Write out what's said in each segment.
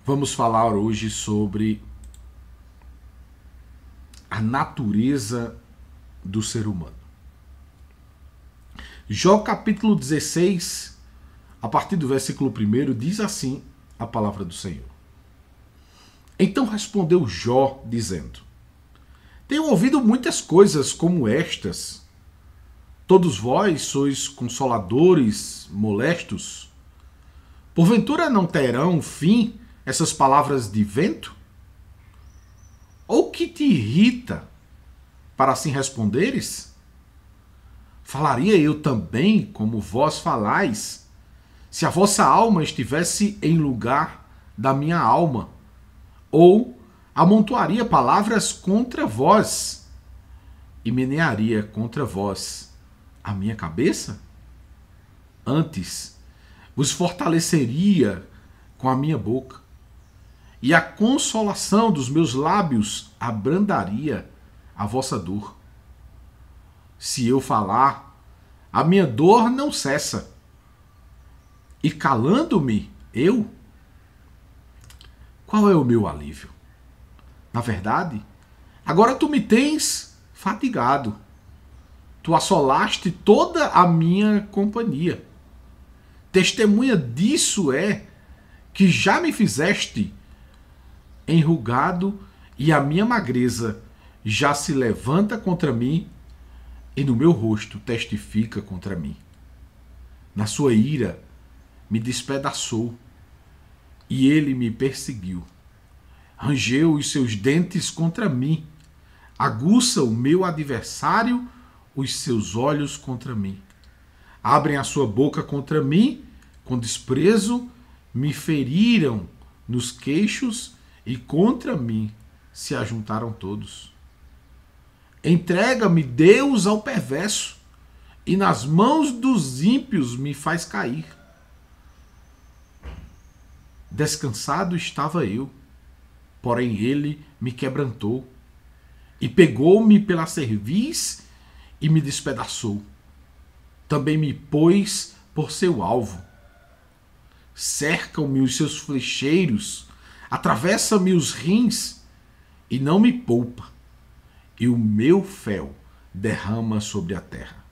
Vamos falar hoje sobre a natureza do ser humano. Jó capítulo 16, a partir do versículo 1, diz assim a palavra do Senhor. Então respondeu Jó, dizendo: Tenho ouvido muitas coisas como estas. Todos vós sois consoladores molestos. Porventura não terão fim essas palavras de vento? Ou que te irrita para assim responderes? Falaria eu também como vós falais, se a vossa alma estivesse em lugar da minha alma, ou amontoaria palavras contra vós e menearia contra vós a minha cabeça? Antes vos fortaleceria com a minha boca, e a consolação dos meus lábios abrandaria a vossa dor. Se eu falar, a minha dor não cessa, e calando-me eu, qual é o meu alívio? Na verdade, agora tu me tens fatigado. Tu assolaste toda a minha companhia. Testemunha disso é que já me fizeste enrugado e a minha magreza já se levanta contra mim e no meu rosto testifica contra mim. Na sua ira me despedaçou e ele me perseguiu. Rangeu os seus dentes contra mim. Aguça o meu adversário os seus olhos contra mim. Abrem a sua boca contra mim, com desprezo me feriram nos queixos e contra mim se ajuntaram todos. Entrega-me, Deus, ao perverso, e nas mãos dos ímpios me faz cair. Descansado estava eu, porém ele me quebrantou, e pegou-me pela cerviz e me despedaçou. Também me pôs por seu alvo. Cercam-me os seus flecheiros, atravessa-me os rins e não me poupa, e o meu fel derrama sobre a terra.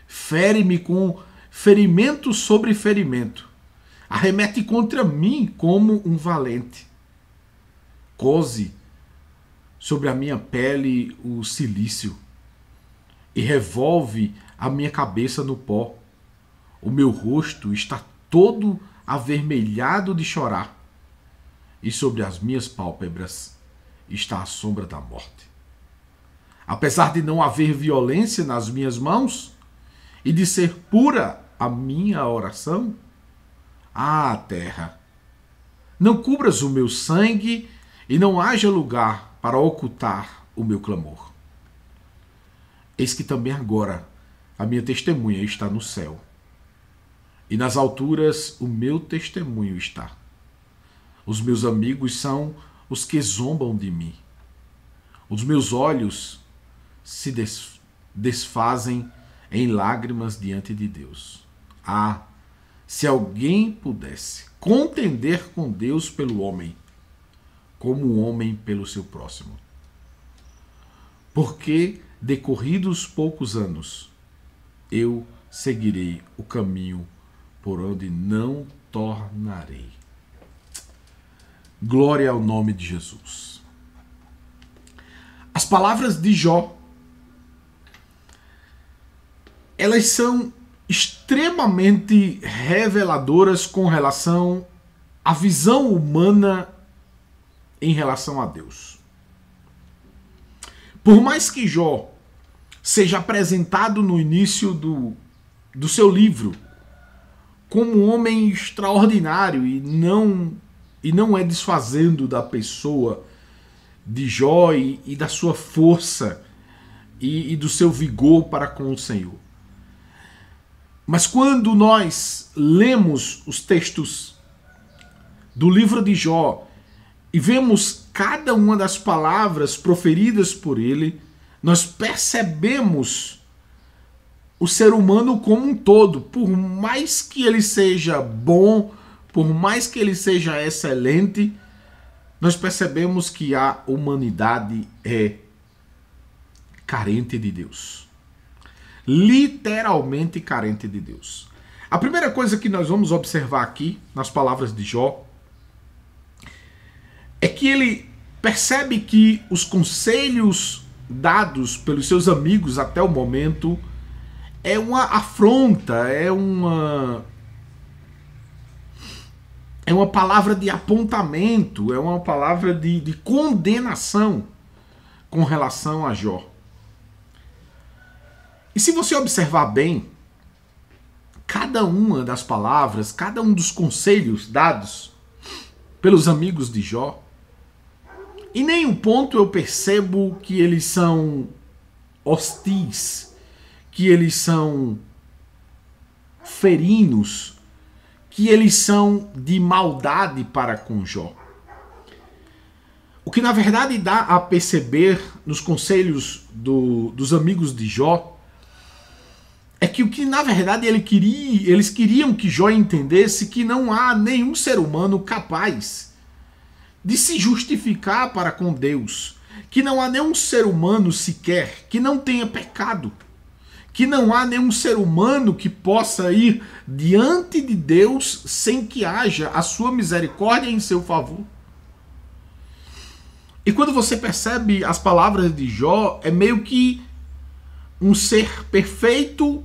Fere-me com ferimento sobre ferimento, arremete contra mim como um valente. Cose sobre a minha pele o cilício e revolve a minha cabeça no pó. O meu rosto está todo avermelhado de chorar, e sobre as minhas pálpebras está a sombra da morte. Apesar de não haver violência nas minhas mãos e de ser pura a minha oração, terra, não cubras o meu sangue e não haja lugar para ocultar o meu clamor. Eis que também agora a minha testemunha está no céu, e nas alturas o meu testemunho está. Os meus amigos são os que zombam de mim. Os meus olhos se desfazem em lágrimas diante de Deus. Se alguém pudesse contender com Deus pelo homem, como o homem pelo seu próximo. Porque, decorridos poucos anos, eu seguirei o caminho por onde não tornarei. Glória ao nome de Jesus. As palavras de Jó, elas são extremamente reveladoras com relação à visão humana em relação a Deus. Por mais que Jó seja apresentado no início do seu livro como um homem extraordinário e não é desfazendo da pessoa de Jó e da sua força e do seu vigor para com o Senhor. Mas quando nós lemos os textos do livro de Jó e vemos cada uma das palavras proferidas por ele, nós percebemos o ser humano como um todo. Por mais que ele seja bom, por mais que ele seja excelente, nós percebemos que a humanidade é carente de Deus. Literalmente carente de Deus. A primeira coisa que nós vamos observar aqui, nas palavras de Jó, é que ele percebe que os conselhos dados pelos seus amigos até o momento é uma afronta, é uma palavra de apontamento, é uma palavra de condenação com relação a Jó. E se você observar bem, cada uma das palavras, cada um dos conselhos dados pelos amigos de Jó, em nenhum ponto eu percebo que eles são hostis, que eles são ferinos, que eles são de maldade para com Jó. O que na verdade dá a perceber nos conselhos dos amigos de Jó é que o que na verdade eles queriam que Jó entendesse que não há nenhum ser humano capaz de se justificar para com Deus, que não há nenhum ser humano sequer que não tenha pecado, que não há nenhum ser humano que possa ir diante de Deus sem que haja a sua misericórdia em seu favor. E quando você percebe as palavras de Jó, é meio que um ser perfeito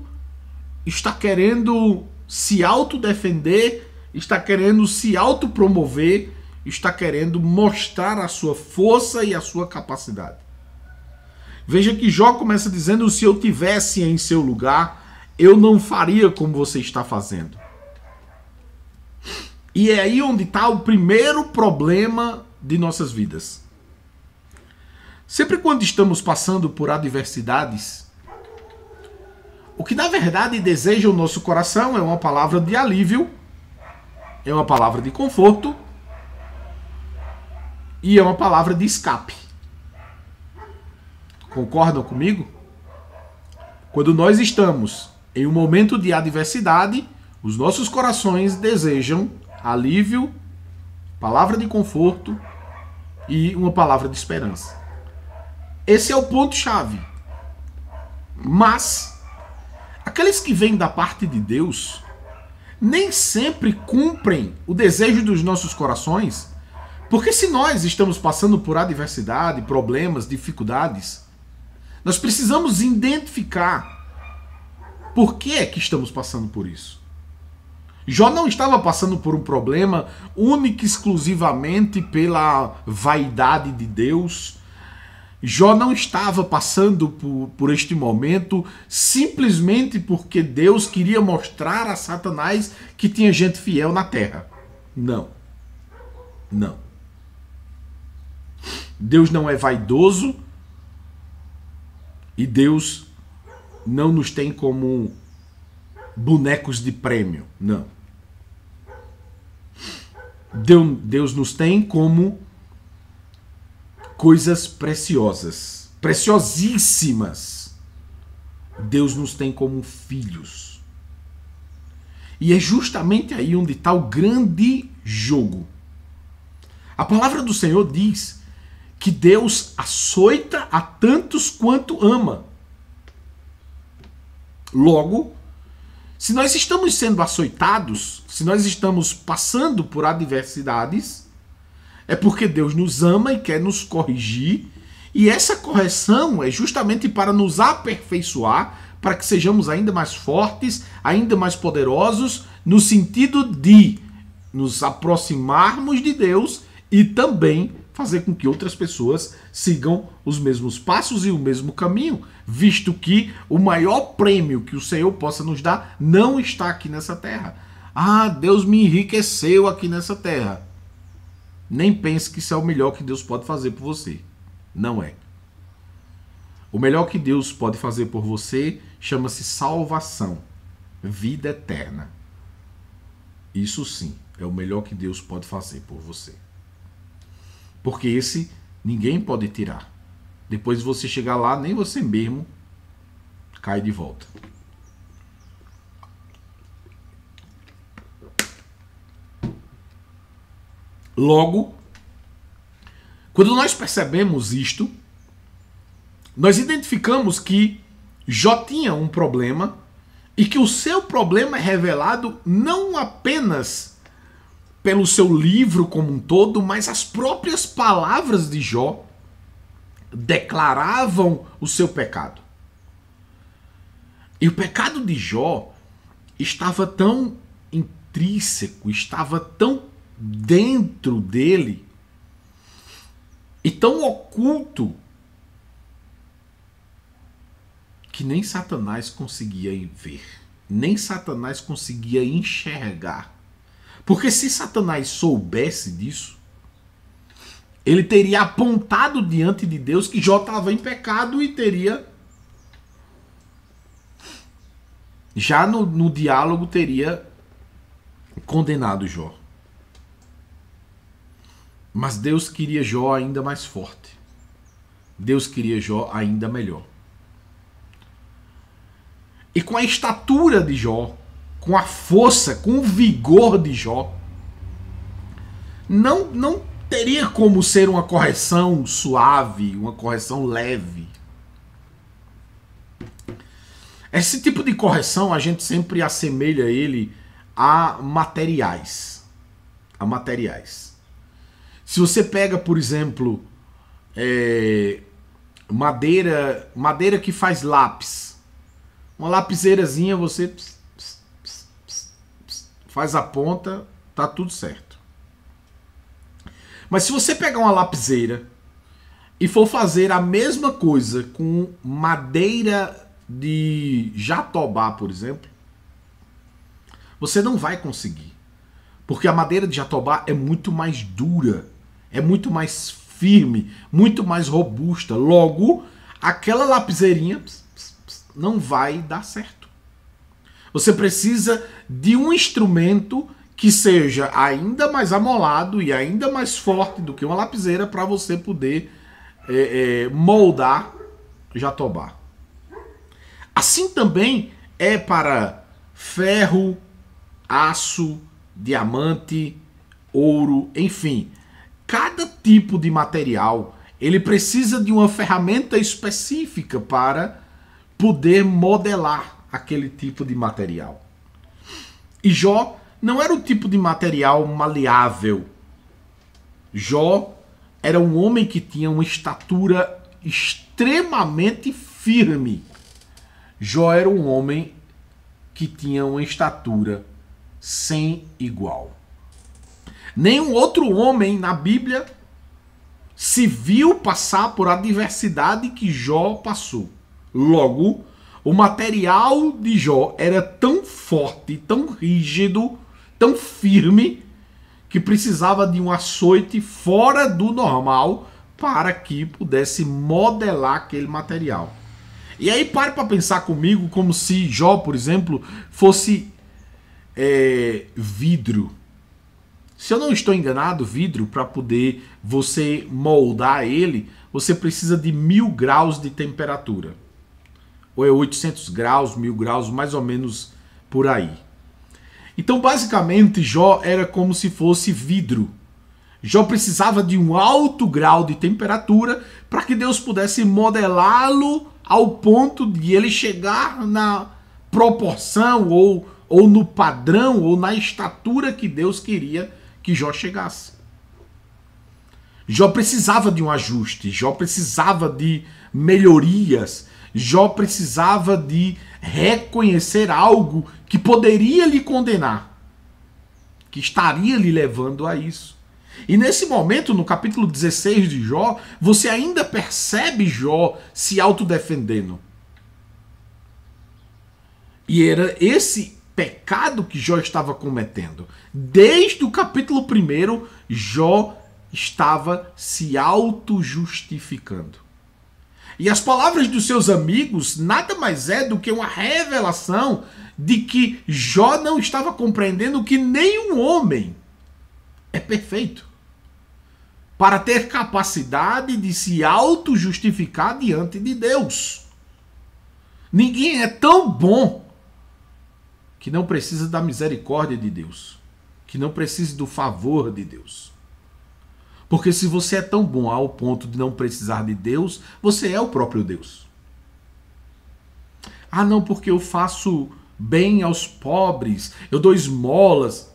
está querendo se autodefender, está querendo se autopromover, está querendo mostrar a sua força e a sua capacidade. Veja que Jó começa dizendo: se eu tivesse em seu lugar, eu não faria como você está fazendo. E é aí onde está o primeiro problema de nossas vidas. Sempre quando estamos passando por adversidades, o que na verdade deseja o nosso coração é uma palavra de alívio, é uma palavra de conforto e é uma palavra de escape. Concordam comigo? Quando nós estamos em um momento de adversidade, os nossos corações desejam alívio, palavra de conforto e uma palavra de esperança. Esse é o ponto-chave. Mas aqueles que vêm da parte de Deus nem sempre cumprem o desejo dos nossos corações, porque se nós estamos passando por adversidade, problemas, dificuldades, nós precisamos identificar por que é que estamos passando por isso. Jó não estava passando por um problema único e exclusivamente pela vaidade de Deus. Jó não estava passando por este momento simplesmente porque Deus queria mostrar a Satanás que tinha gente fiel na terra. Não. Não. Deus não é vaidoso e Deus não nos tem como bonecos de prêmio. Não. Deus nos tem como coisas preciosas, preciosíssimas. Deus nos tem como filhos. E é justamente aí onde está o grande jogo. A palavra do Senhor diz que Deus açoita a tantos quanto ama. Logo, se nós estamos sendo açoitados, se nós estamos passando por adversidades, é porque Deus nos ama e quer nos corrigir, e essa correção é justamente para nos aperfeiçoar, para que sejamos ainda mais fortes, ainda mais poderosos, no sentido de nos aproximarmos de Deus e também fazer com que outras pessoas sigam os mesmos passos e o mesmo caminho, visto que o maior prêmio que o Senhor possa nos dar não está aqui nessa terra. Ah, Deus me enriqueceu aqui nessa terra. Nem pense que isso é o melhor que Deus pode fazer por você. Não é. O melhor que Deus pode fazer por você chama-se salvação, vida eterna. Isso sim é o melhor que Deus pode fazer por você. Porque esse ninguém pode tirar. Depois de você chegar lá, nem você mesmo cai de volta. Logo, quando nós percebemos isto, nós identificamos que Jó tinha um problema e que o seu problema é revelado não apenas pelo seu livro como um todo, mas as próprias palavras de Jó declaravam o seu pecado. E o pecado de Jó estava tão intrínseco, estava tão dentro dele e tão oculto que nem Satanás conseguia ver, nem Satanás conseguia enxergar. Porque se Satanás soubesse disso, ele teria apontado diante de Deus que Jó estava em pecado e teria, já no diálogo, teria condenado Jó. Mas Deus queria Jó ainda mais forte. Deus queria Jó ainda melhor. E com a estatura de Jó, com a força, com o vigor de Jó, não teria como ser uma correção suave, uma correção leve. Esse tipo de correção a gente sempre assemelha ele a materiais. A materiais. Se você pega, por exemplo, madeira que faz lápis, uma lapiseirazinha, você faz a ponta, tá tudo certo. Mas se você pegar uma lapiseira e for fazer a mesma coisa com madeira de jatobá, por exemplo, você não vai conseguir. Porque a madeira de jatobá é muito mais dura, é muito mais firme, muito mais robusta. Logo, aquela lapiseirinha não vai dar certo. Você precisa de um instrumento que seja ainda mais amolado e ainda mais forte do que uma lapiseira para você poder moldar jatobá. Assim também é para ferro, aço, diamante, ouro, enfim. Cada tipo de material, ele precisa de uma ferramenta específica para poder modelar aquele tipo de material. E Jó não era o tipo de material maleável. Jó era um homem que tinha uma estatura extremamente firme. Jó era um homem que tinha uma estatura sem igual. Nenhum outro homem na Bíblia se viu passar por a adversidade que Jó passou. Logo, o material de Jó era tão forte, tão rígido, tão firme, que precisava de um açoite fora do normal para que pudesse modelar aquele material. E aí pare para pensar comigo como se Jó, por exemplo, fosse vidro. Se eu não estou enganado, vidro, para poder você moldar ele, você precisa de 1000 graus de temperatura. Ou é 800 graus, 1000 graus, mais ou menos por aí. Então, basicamente, Jó era como se fosse vidro. Jó precisava de um alto grau de temperatura para que Deus pudesse modelá-lo ao ponto de ele chegar na proporção ou no padrão ou na estatura que Deus queria que Jó chegasse. Jó precisava de um ajuste, Jó precisava de melhorias, Jó precisava de reconhecer algo que poderia lhe condenar, que estaria lhe levando a isso. E nesse momento, no capítulo 16 de Jó, você ainda percebe Jó se autodefendendo. E era esse pecado que Jó estava cometendo. Desde o capítulo 1, Jó estava se auto-justificando. E as palavras dos seus amigos nada mais é do que uma revelação de que Jó não estava compreendendo que nenhum homem é perfeito para ter capacidade de se auto-justificar diante de Deus. Ninguém é tão bom que não precisa da misericórdia de Deus, que não precisa do favor de Deus. Porque se você é tão bom ao ponto de não precisar de Deus, você é o próprio Deus. Ah, não, porque eu faço bem aos pobres, eu dou esmolas.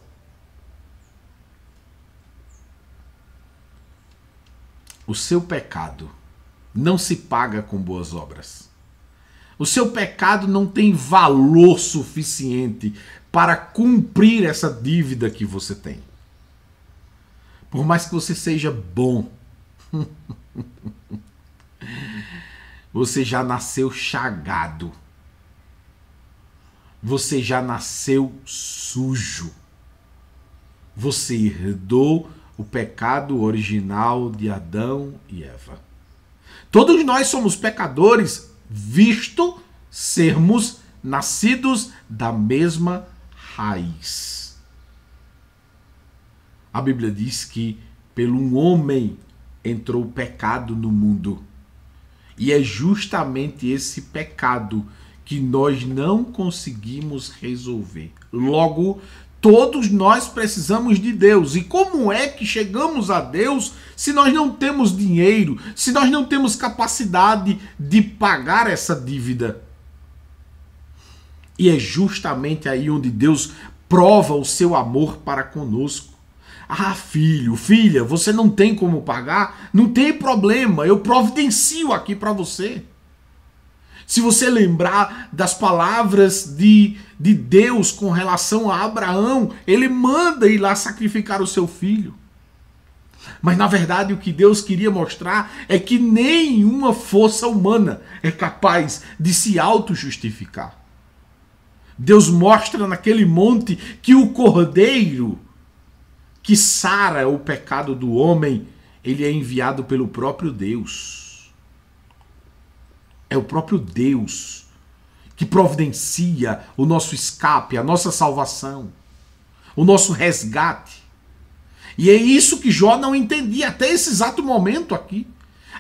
O seu pecado não se paga com boas obras. O seu pecado não tem valor suficiente para cumprir essa dívida que você tem. Por mais que você seja bom, você já nasceu chagado. Você já nasceu sujo. Você herdou o pecado original de Adão e Eva. Todos nós somos pecadores, visto sermos nascidos da mesma raiz. A Bíblia diz que pelo um homem entrou o pecado no mundo. E é justamente esse pecado que nós não conseguimos resolver. Logo, todos nós precisamos de Deus. E como é que chegamos a Deus se nós não temos dinheiro, se nós não temos capacidade de pagar essa dívida? E é justamente aí onde Deus prova o seu amor para conosco. Ah, filho, filha, você não tem como pagar? Não tem problema, eu providencio aqui para você. Se você lembrar das palavras de Deus com relação a Abraão, ele manda ir lá sacrificar o seu filho. Mas na verdade o que Deus queria mostrar é que nenhuma força humana é capaz de se auto-justificar. Deus mostra naquele monte que o cordeiro que sara o pecado do homem, ele é enviado pelo próprio Deus. É o próprio Deus que providencia o nosso escape, a nossa salvação, o nosso resgate. E é isso que Jó não entendia até esse exato momento aqui.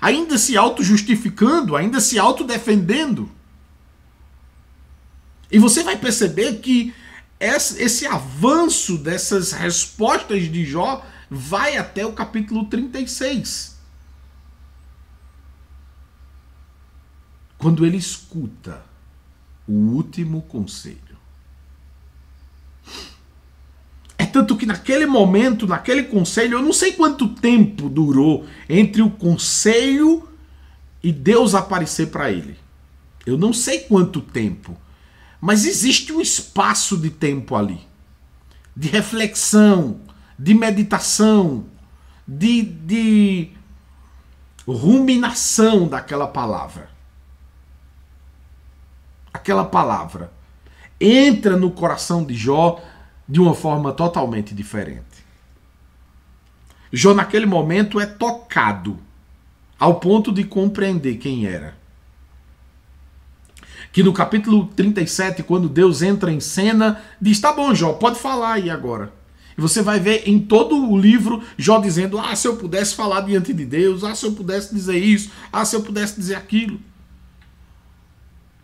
Ainda se auto-justificando, ainda se auto-defendendo. E você vai perceber que esse avanço dessas respostas de Jó vai até o capítulo 36. Quando ele escuta o último conselho. É tanto que naquele momento, naquele conselho, eu não sei quanto tempo durou entre o conselho e Deus aparecer para ele. Eu não sei quanto tempo. Mas existe um espaço de tempo ali. De reflexão, de meditação, de ruminação daquela palavra. Aquela palavra entra no coração de Jó de uma forma totalmente diferente. Jó naquele momento é tocado ao ponto de compreender quem era. Que no capítulo 37, quando Deus entra em cena, diz, tá bom, Jó, pode falar aí agora. E você vai ver em todo o livro Jó dizendo, ah, se eu pudesse falar diante de Deus, ah, se eu pudesse dizer isso, ah, se eu pudesse dizer aquilo.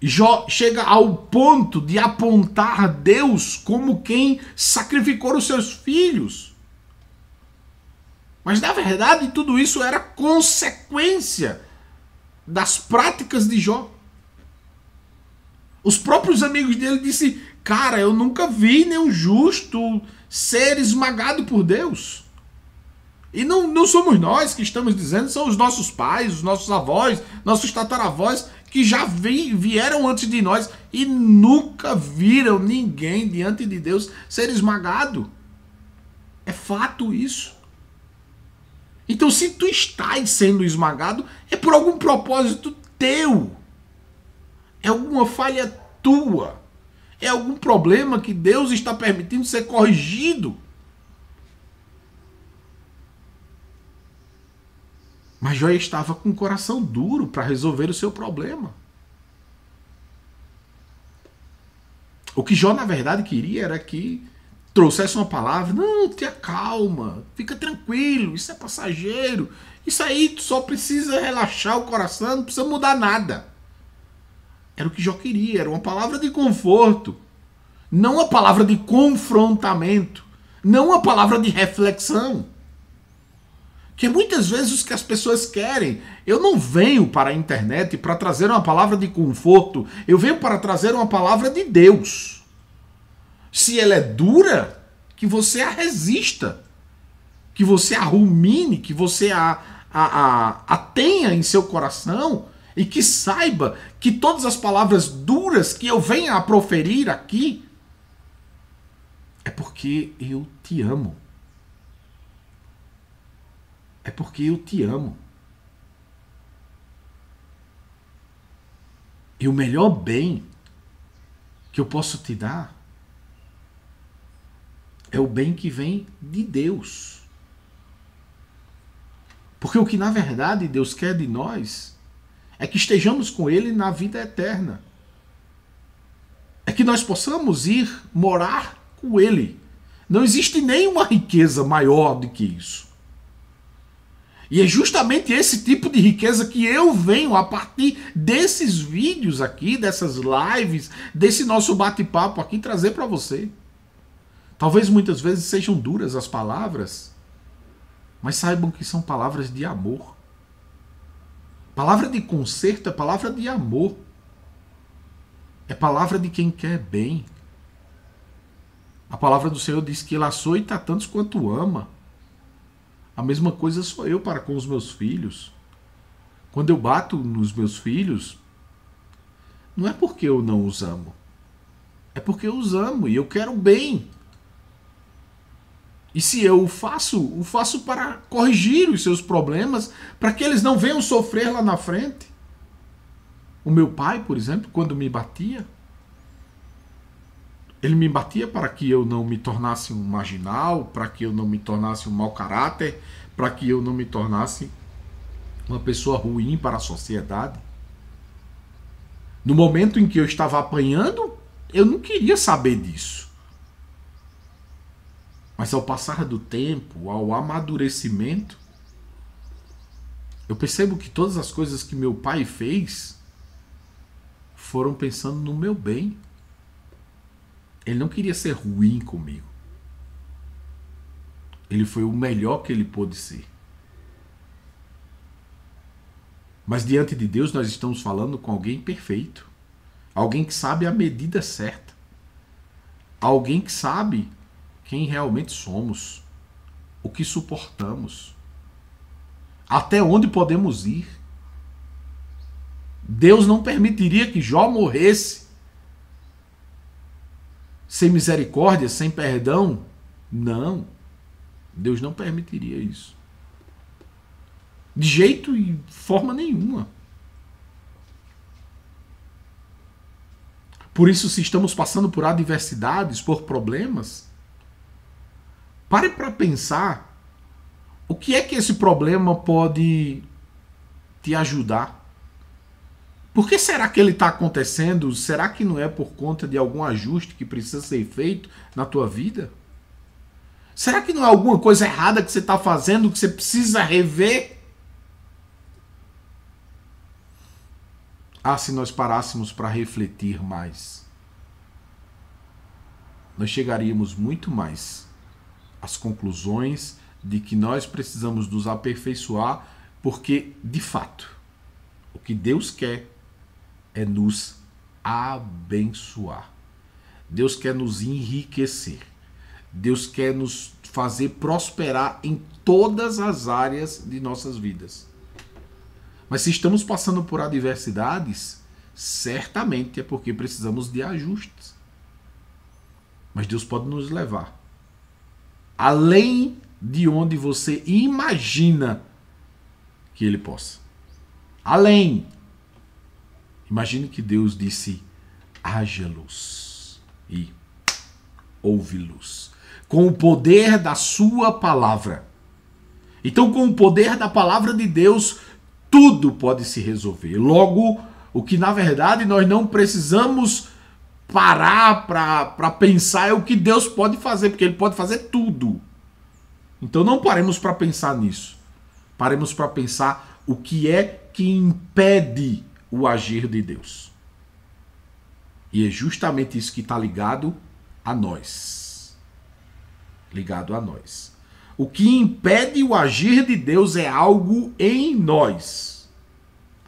Jó chega ao ponto de apontar Deus como quem sacrificou os seus filhos. Mas na verdade tudo isso era consequência das práticas de Jó. Os próprios amigos dele disseram, cara, eu nunca vi nenhum justo ser esmagado por Deus. E não somos nós que estamos dizendo, são os nossos pais, os nossos avós, nossos tataravós, que já vieram antes de nós e nunca viram ninguém diante de Deus ser esmagado. É fato isso. Então se tu estás sendo esmagado, é por algum propósito teu. É alguma falha tua. É algum problema que Deus está permitindo ser corrigido. Mas Jó estava com o coração duro para resolver o seu problema. O que Jó, na verdade, queria era que trouxesse uma palavra. Não, te acalma, fica tranquilo, isso é passageiro. Isso aí tu só precisa relaxar o coração, não precisa mudar nada. Era o que Jó queria, era uma palavra de conforto. Não uma palavra de confrontamento. Não uma palavra de reflexão. Que muitas vezes o que as pessoas querem. Eu não venho para a internet para trazer uma palavra de conforto. Eu venho para trazer uma palavra de Deus. Se ela é dura, que você a resista. Que você a rumine, que você a tenha em seu coração. E que saiba que todas as palavras duras que eu venha a proferir aqui é porque eu te amo. É porque eu te amo. E o melhor bem que eu posso te dar é o bem que vem de Deus. Porque o que na verdade Deus quer de nós é que estejamos com Ele na vida eterna. É que nós possamos ir morar com Ele. Não existe nenhuma riqueza maior do que isso. E é justamente esse tipo de riqueza que eu venho a partir desses vídeos aqui, dessas lives, desse nosso bate-papo aqui, trazer para você. Talvez muitas vezes sejam duras as palavras, mas saibam que são palavras de amor. Palavra de conserto é palavra de amor. É palavra de quem quer bem. A palavra do Senhor diz que Ele açoita tantos quanto ama. A mesma coisa sou eu para com os meus filhos. Quando eu bato nos meus filhos, não é porque eu não os amo. É porque eu os amo e eu quero bem. E se eu o faço para corrigir os seus problemas, para que eles não venham sofrer lá na frente. O meu pai, por exemplo, quando me batia, ele me batia para que eu não me tornasse um marginal, para que eu não me tornasse um mau caráter, para que eu não me tornasse uma pessoa ruim para a sociedade. No momento em que eu estava apanhando, eu não queria saber disso. Mas ao passar do tempo, ao amadurecimento, eu percebo que todas as coisas que meu pai fez foram pensando no meu bem. Ele não queria ser ruim comigo. Ele foi o melhor que ele pôde ser. Mas diante de Deus nós estamos falando com alguém perfeito. Alguém que sabe a medida certa. Alguém que sabe quem realmente somos. O que suportamos. Até onde podemos ir. Deus não permitiria que Jó morresse sem misericórdia, sem perdão. Não. Deus não permitiria isso. De jeito e forma nenhuma. Por isso, se estamos passando por adversidades, por problemas, pare para pensar o que é que esse problema pode te ajudar. Por que será que ele está acontecendo? Será que não é por conta de algum ajuste que precisa ser feito na tua vida? Será que não é alguma coisa errada que você está fazendo, que você precisa rever? Ah, se nós parássemos para refletir mais, nós chegaríamos muito mais às conclusões de que nós precisamos nos aperfeiçoar, porque, de fato, o que Deus quer é nos abençoar. Deus quer nos enriquecer. Deus quer nos fazer prosperar em todas as áreas de nossas vidas. Mas se estamos passando por adversidades, certamente é porque precisamos de ajustes. Mas Deus pode nos levar além de onde você imagina que Ele possa. Além. Imagine que Deus disse: haja luz e houve luz. Com o poder da sua palavra. Então, com o poder da palavra de Deus, tudo pode se resolver. Logo, o que na verdade nós não precisamos parar para pensar é o que Deus pode fazer, porque Ele pode fazer tudo. Então não paremos para pensar nisso. Paremos para pensar o que é que impede o agir de Deus. E é justamente isso que está ligado a nós. Ligado a nós. O que impede o agir de Deus é algo em nós.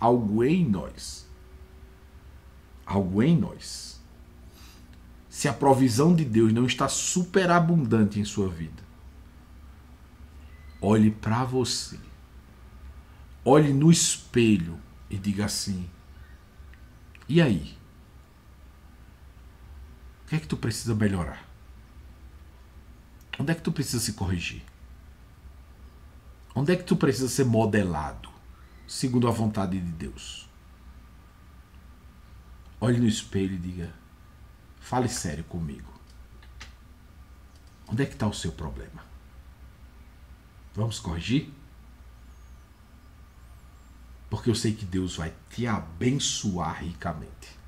Algo em nós. Algo em nós. Se a provisão de Deus não está superabundante em sua vida, olhe para você. Olhe no espelho e diga assim: e aí? O que é que tu precisa melhorar? Onde é que tu precisa se corrigir? Onde é que tu precisa ser modelado, segundo a vontade de Deus? Olhe no espelho e diga: fale sério comigo. Onde é que está o seu problema? Vamos corrigir? Porque eu sei que Deus vai te abençoar ricamente.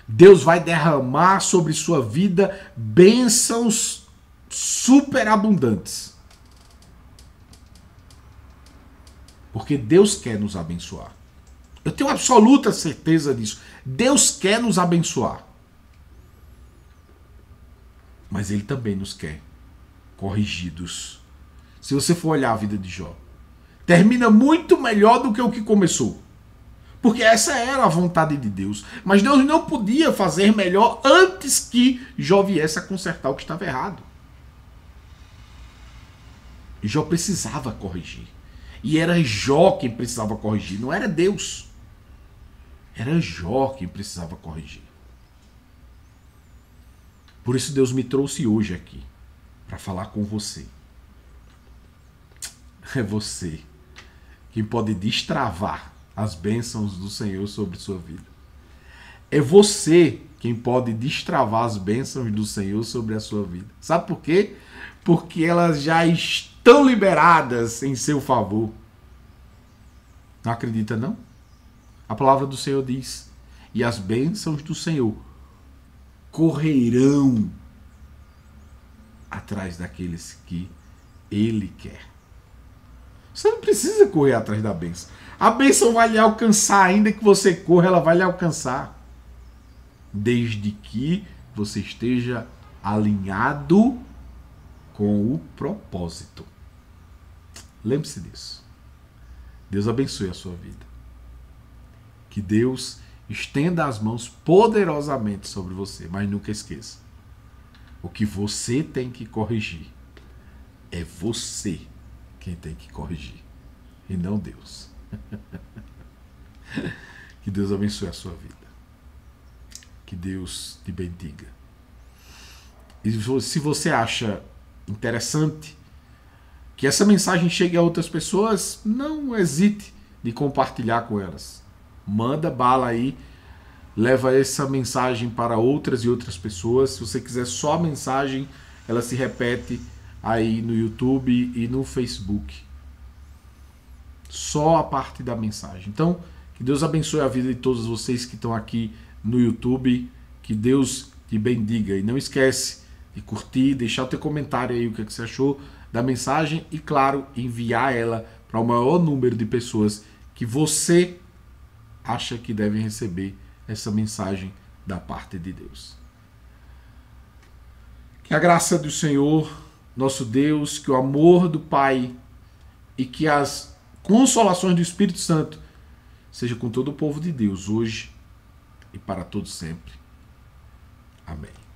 Deus vai derramar sobre sua vida bênçãos superabundantes. Porque Deus quer nos abençoar. Eu tenho absoluta certeza disso. Deus quer nos abençoar. Mas Ele também nos quer corrigidos. Se você for olhar a vida de Jó, termina muito melhor do que o que começou. Porque essa era a vontade de Deus. Mas Deus não podia fazer melhor antes que Jó viesse a consertar o que estava errado. Jó precisava corrigir. E era Jó quem precisava corrigir, não era Deus. Era Jó quem precisava corrigir. Por isso Deus me trouxe hoje aqui, para falar com você. É você quem pode destravar as bênçãos do Senhor sobre sua vida. É você quem pode destravar as bênçãos do Senhor sobre a sua vida. Sabe por quê? Porque elas já estão liberadas em seu favor. Não acredita, não? A palavra do Senhor diz: e as bênçãos do Senhor correrão atrás daqueles que Ele quer. Você não precisa correr atrás da bênção. A bênção vai lhe alcançar, ainda que você corra, ela vai lhe alcançar. Desde que você esteja alinhado com o propósito. Lembre-se disso. Deus abençoe a sua vida. Que Deus estenda as mãos poderosamente sobre você, mas nunca esqueça: o que você tem que corrigir é você quem tem que corrigir, e não Deus. Que Deus abençoe a sua vida. Que Deus te bendiga. E se você acha interessante que essa mensagem chegue a outras pessoas, não hesite de compartilhar com elas. Manda bala aí, leva essa mensagem para outras e outras pessoas. Se você quiser só a mensagem, ela se repete aí no YouTube e no Facebook. Só a parte da mensagem. Então, que Deus abençoe a vida de todos vocês que estão aqui no YouTube. Que Deus te bendiga. E não esquece de curtir, deixar o teu comentário aí o que você achou da mensagem e, claro, enviar ela para o maior número de pessoas que você acha que devem receber essa mensagem da parte de Deus. Que a graça do Senhor, nosso Deus, que o amor do Pai e que as consolações do Espírito Santo seja com todo o povo de Deus, hoje e para todo sempre. Amém.